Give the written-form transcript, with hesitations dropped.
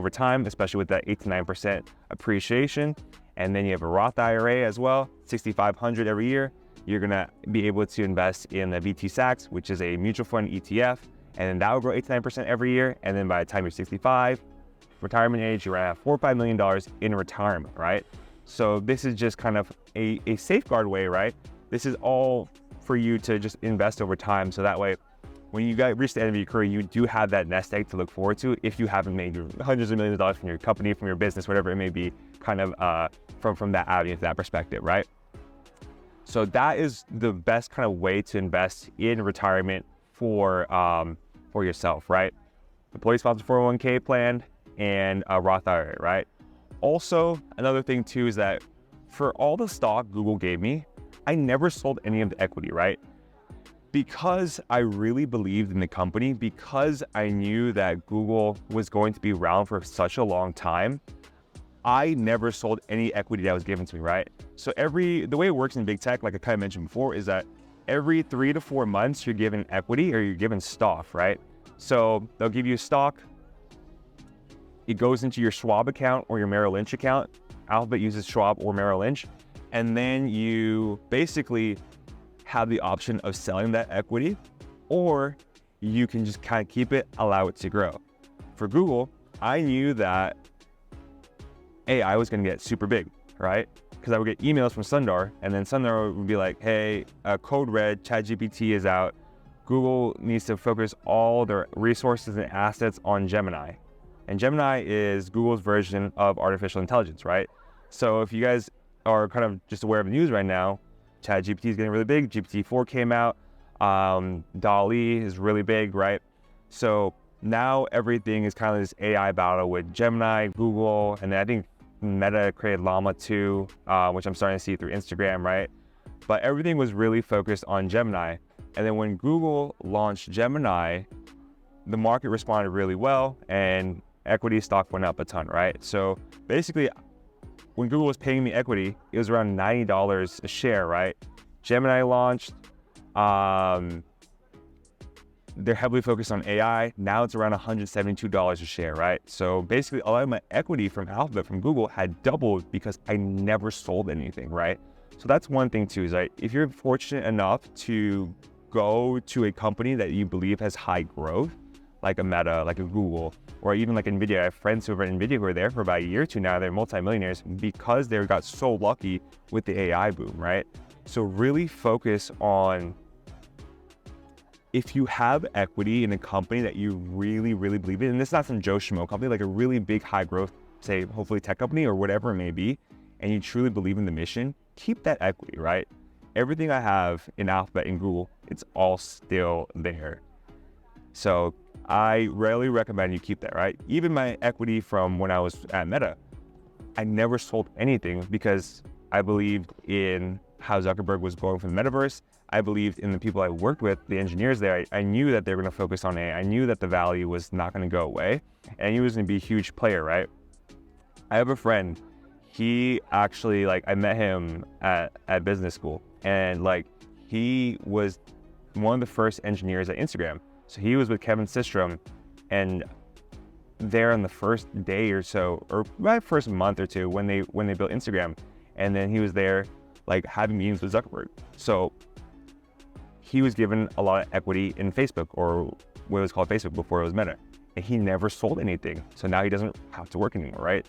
over time, especially with that 8 to 9% appreciation. And then you have a Roth IRA as well, $6,500 every year. You're gonna be able to invest in the VT-SAX, which is a mutual fund ETF, and then that will grow 8 to 9% every year. And then by the time you're 65, retirement age, you're gonna have $4 or $5 million in retirement, right? So this is just kind of a safeguard way, right? This is all for you to just invest over time. So that way, when you reach the end of your career, you do have that nest egg to look forward to if you haven't made hundreds of millions of dollars from your company, from your business, whatever it may be, kind of from that avenue, that perspective, right? So that is the best kind of way to invest in retirement for yourself, right? Employee-sponsored 401k plan and a Roth IRA, right? Also, another thing too is that for all the stock Google gave me, I never sold any of the equity, right? Because I really believed in the company, because I knew that Google was going to be around for such a long time, I never sold any equity that was given to me, right? So the way it works in big tech, like I kind of mentioned before, is that every 3 to 4 months, you're given equity or you're given stock, right? So they'll give you stock. It goes into your Schwab account or your Merrill Lynch account. Alphabet uses Schwab or Merrill Lynch. And then you basically have the option of selling that equity, or you can just kind of keep it, allow it to grow. For Google, I knew that AI was going to get super big, right? Because I would get emails from Sundar, and then Sundar would be like, hey, code red, ChatGPT is out. Google needs to focus all their resources and assets on Gemini. And Gemini is Google's version of artificial intelligence, right? So if you guys are kind of just aware of the news right now, ChatGPT is getting really big. GPT-4 came out. DALL-E is really big, right? So now everything is kind of this AI battle with Gemini, Google, and then I think Meta created Llama 2, which I'm starting to see through Instagram, right? But everything was really focused on Gemini. And then when Google launched Gemini, the market responded really well and equity stock went up a ton, right? So basically, when Google was paying me equity, it was around $90 a share, right? Gemini launched, they're heavily focused on AI. Now it's around $172 a share, right? So basically a lot of my equity from Alphabet, from Google had doubled because I never sold anything, right? So that's one thing too, is like, if you're fortunate enough to go to a company that you believe has high growth, like a Meta, like a Google, or even like NVIDIA. I have friends who are at NVIDIA who are there for about a year or two now. They're multimillionaires because they got so lucky with the AI boom, right? So really focus on, if you have equity in a company that you really, really believe in, and this is not some Joe Schmo company, like a really big high growth, say hopefully tech company or whatever it may be, and you truly believe in the mission, keep that equity, right? Everything I have in Alphabet and Google, it's all still there. So I rarely recommend you keep that, right? Even my equity from when I was at Meta, I never sold anything because I believed in how Zuckerberg was going for the metaverse. I believed in the people I worked with, the engineers there. I knew that they were going to focus on AI. I knew that the value was not going to go away, and he was going to be a huge player, right? I have a friend. He actually, I met him at business school, and he was one of the first engineers at Instagram. So he was with Kevin Systrom, and there on the first day or so, or right first month or two when they built Instagram, and then he was there having meetings with Zuckerberg. So he was given a lot of equity in Facebook, or what was called Facebook before it was Meta, and he never sold anything. So now he doesn't have to work anymore, right?